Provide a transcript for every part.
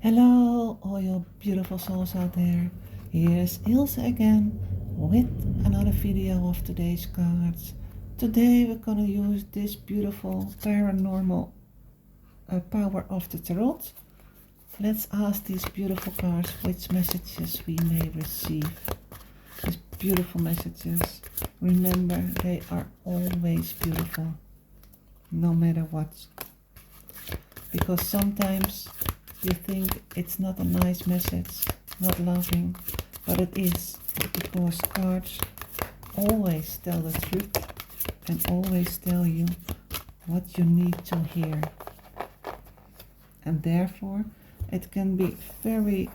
Hello, all your beautiful souls out there. Here's Ilse again with another video of today's cards. Today we're gonna use this beautiful paranormal power of the tarot. Let's ask these beautiful cards which messages we may receive. These beautiful messages. Remember, they are always beautiful, no matter what. Because sometimes you think it's not a nice message, not loving, but it is, because cards always tell the truth and always tell you what you need to hear. And therefore it can be very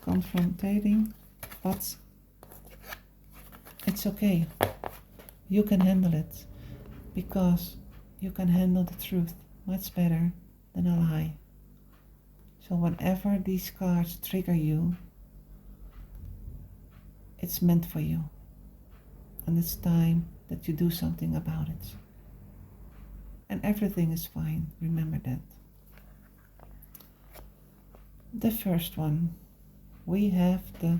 confronting, but it's okay. You can handle it, because you can handle the truth much better than a lie. So whenever these cards trigger you, it's meant for you, and it's time that you do something about it. And everything is fine, remember that. The first one, we have the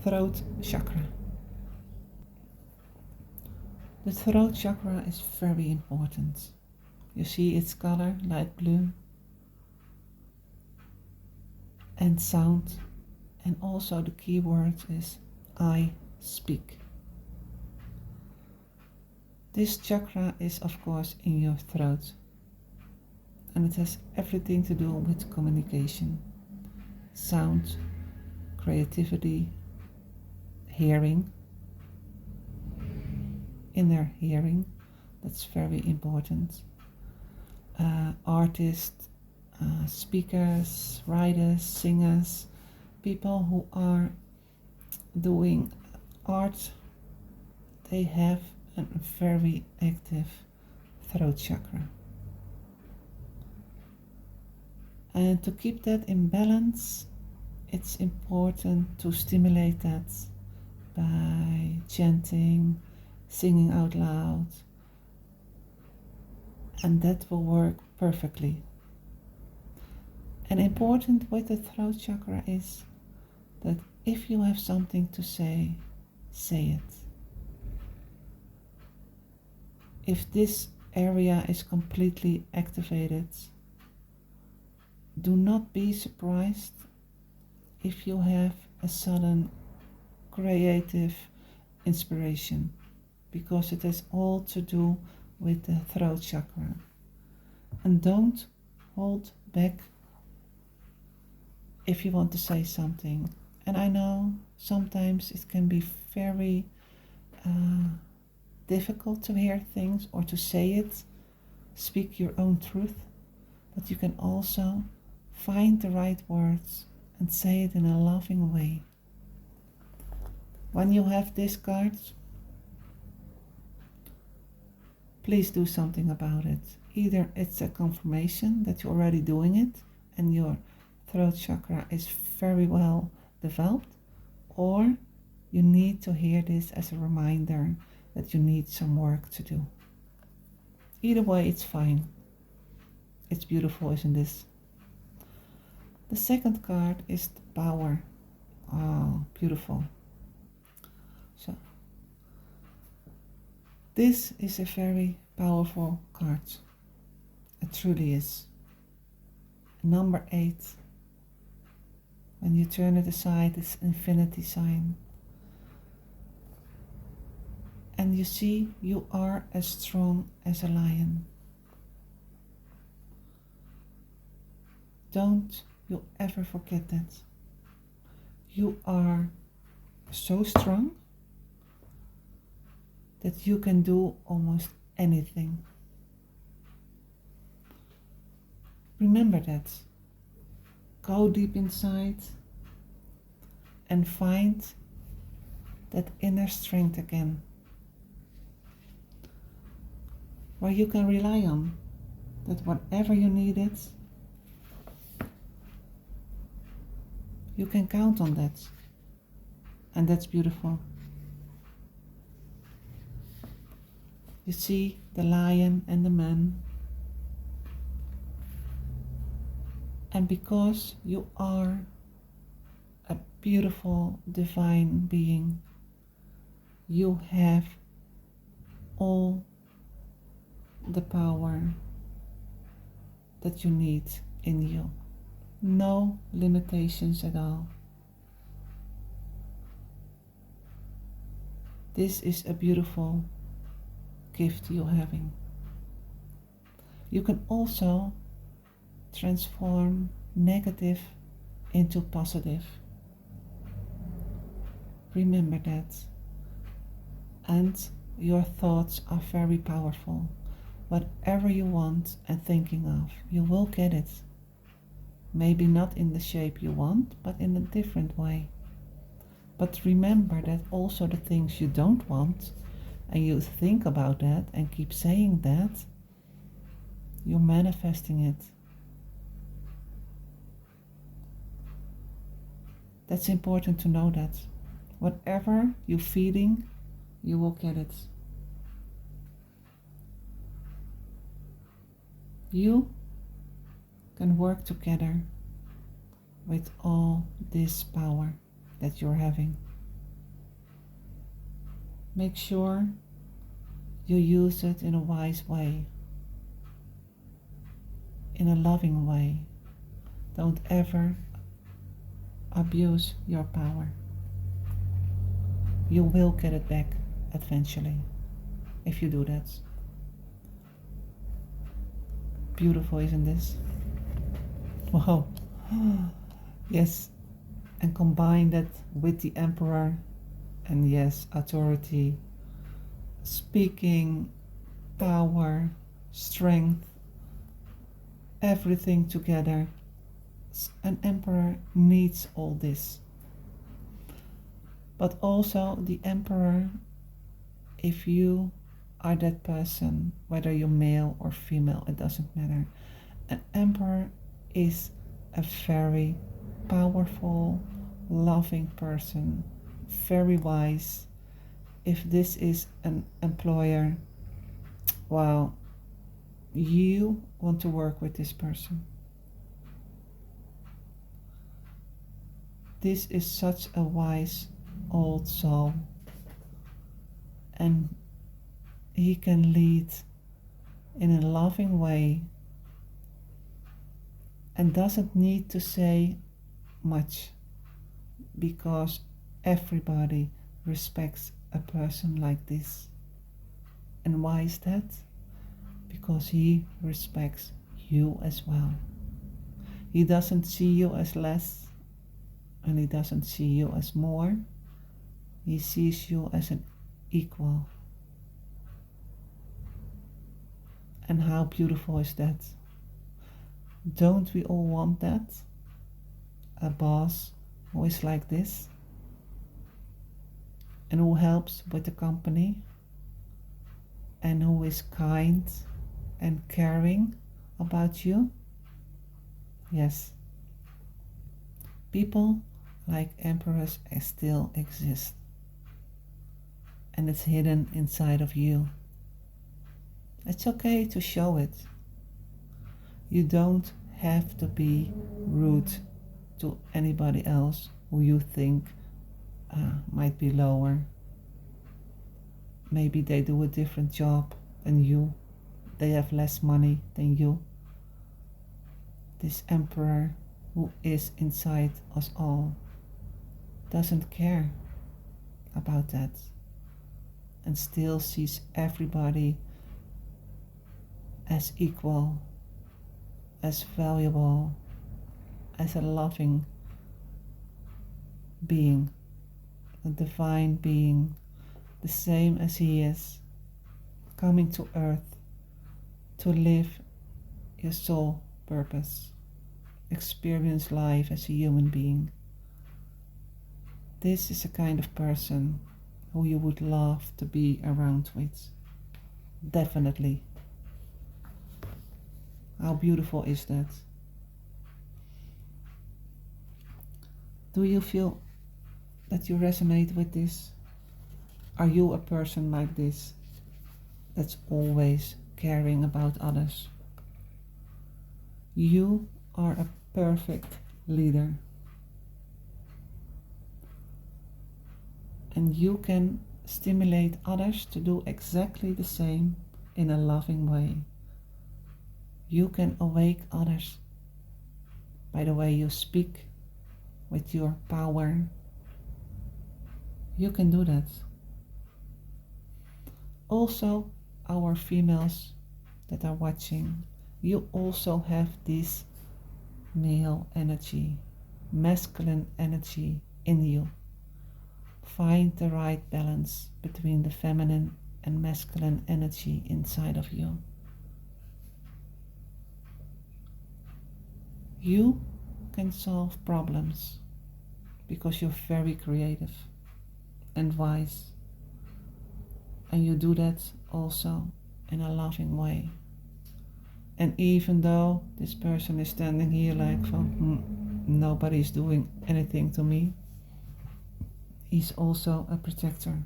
throat chakra. The throat chakra is very important. You see its color, light blue, and sound, and also the key word is I speak. This chakra is of course in your throat, and it has everything to do with communication, sound, creativity, hearing, inner hearing, that's very important. Artists, speakers, writers, singers, people who are doing art, they have a very active throat chakra. And to keep that in balance, it's important to stimulate that by chanting, singing out loud, and that will work perfectly. And important with the throat chakra is that if you have something to say, say it. If this area is completely activated, do not be surprised if you have a sudden creative inspiration, because it has all to do with the throat chakra. And don't hold back if you want to say something. And I know sometimes it can be very difficult to hear things or to say it, speak your own truth, but you can also find the right words and say it in a loving way. When you have this card, please do something about it. Either it's a confirmation that you're already doing it and your throat chakra is very well developed, or you need to hear this as a reminder that you need some work to do. Either way, it's fine. It's beautiful, isn't this? The second card is the power. Oh, beautiful. So this is a very powerful card. It truly is. Number 8. When you turn it aside, it's infinity sign. And you see, you are as strong as a lion. Don't you ever forget that. You are so strong that you can do almost anything. Remember that. Go deep inside and find that inner strength again, where you can rely on that whenever you need it, you can count on that. And that's beautiful. You see the lion and the man. And because you are a beautiful divine being, you have all the power that you need in you. No limitations at all. This is a beautiful gift you're having. You can also transform negative into positive. Remember that. And your thoughts are very powerful. Whatever you want and thinking of, you will get it. Maybe not in the shape you want, but in a different way. But remember that also the things you don't want, and you think about that and keep saying that, you're manifesting it. That's important to know that. Whatever you're feeling, you will get it. You can work together with all this power that you're having. Make sure you use it in a wise way, in a loving way. Don't ever abuse your power. You will get it back eventually if you do that. Beautiful, isn't this? Wow. Yes, and combine that with the Emperor, and yes, authority, speaking, power, strength, everything together. An Emperor needs all this. But also the Emperor, if you are that person, whether you're male or female, it doesn't matter. An Emperor is a very powerful, loving person, very wise. If this is an employer, well, you want to work with this person. This is such a wise old soul, and he can lead in a loving way and doesn't need to say much, because everybody respects a person like this. And why is that? Because he respects you as well. He doesn't see you as less, and he doesn't see you as more. He sees you as an equal. And how beautiful is that? Don't we all want that? A boss who is like this and who helps with the company and who is kind and caring about you? Yes. People like emperors still exist, and it's hidden inside of you. It's okay to show it. You don't have to be rude to anybody else who you think might be lower. Maybe they do a different job than you. They have less money than you. This emperor who is inside us all doesn't care about that and still sees everybody as equal, as valuable, as a loving being, a divine being, the same as he is, coming to earth to live your soul purpose, experience life as a human being. This is a kind of person who you would love to be around with. Definitely. How beautiful is that? Do you feel that you resonate with this? Are you a person like this, that's always caring about others? You are a perfect leader. And you can stimulate others to do exactly the same in a loving way. You can awake others by the way you speak with your power. You can do that. Also, our females that are watching, you also have this male energy, masculine energy in you. Find the right balance between the feminine and masculine energy inside of you. You can solve problems because you're very creative and wise. And you do that also in a loving way. And even though this person is standing here like nobody's doing anything to me, he's also a protector.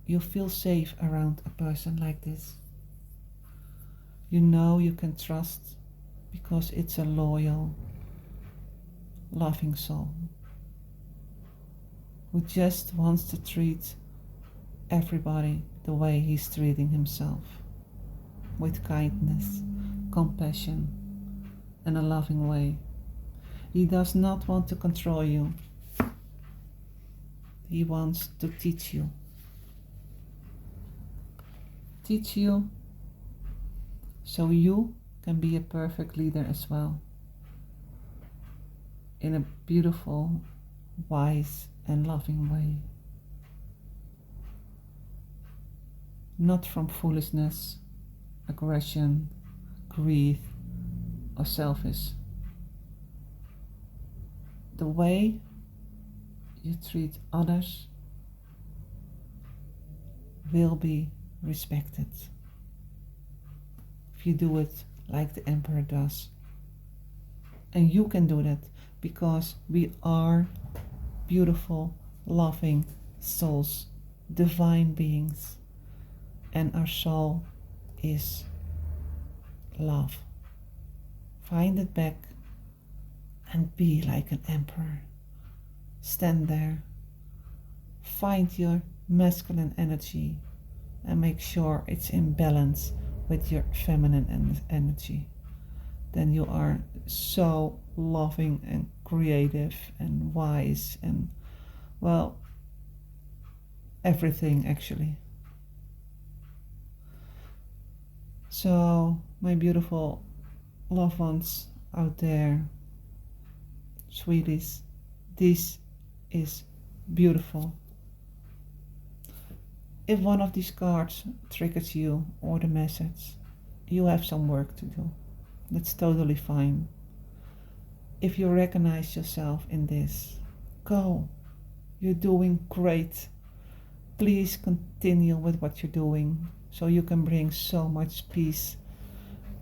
You feel safe around a person like this. You know you can trust because it's a loyal, loving soul who just wants to treat everybody the way he's treating himself, with kindness, compassion, and a loving way. He does not want to control you. He wants to teach you. Teach you so you can be a perfect leader as well, in a beautiful, wise, and loving way. Not from foolishness, aggression, greed, or selfish. The way you treat others will be respected if you do it like the Emperor does. And you can do that because we are beautiful, loving souls, divine beings, and our soul is love. Find it back and be like an emperor. Stand there, find your masculine energy and make sure it's in balance with your feminine energy. Then you are so loving and creative and wise and, well, everything actually. So, my beautiful loved ones out there, sweeties, this is beautiful. If one of these cards triggers you or the message, you have some work to do. That's totally fine. If you recognize yourself in this, go. You're doing great. Please continue with what you're doing so you can bring so much peace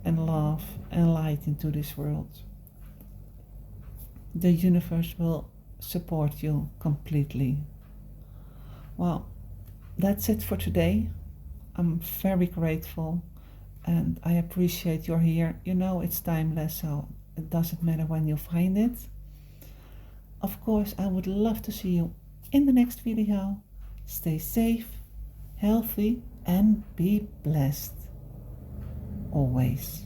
and love and light into this world. The universe will support you completely. Well, that's it for today. I'm very grateful and I appreciate you're here. You know it's timeless, so it doesn't matter when you find it. Of course, I would love to see you in the next video. Stay safe, healthy, and be blessed. Always.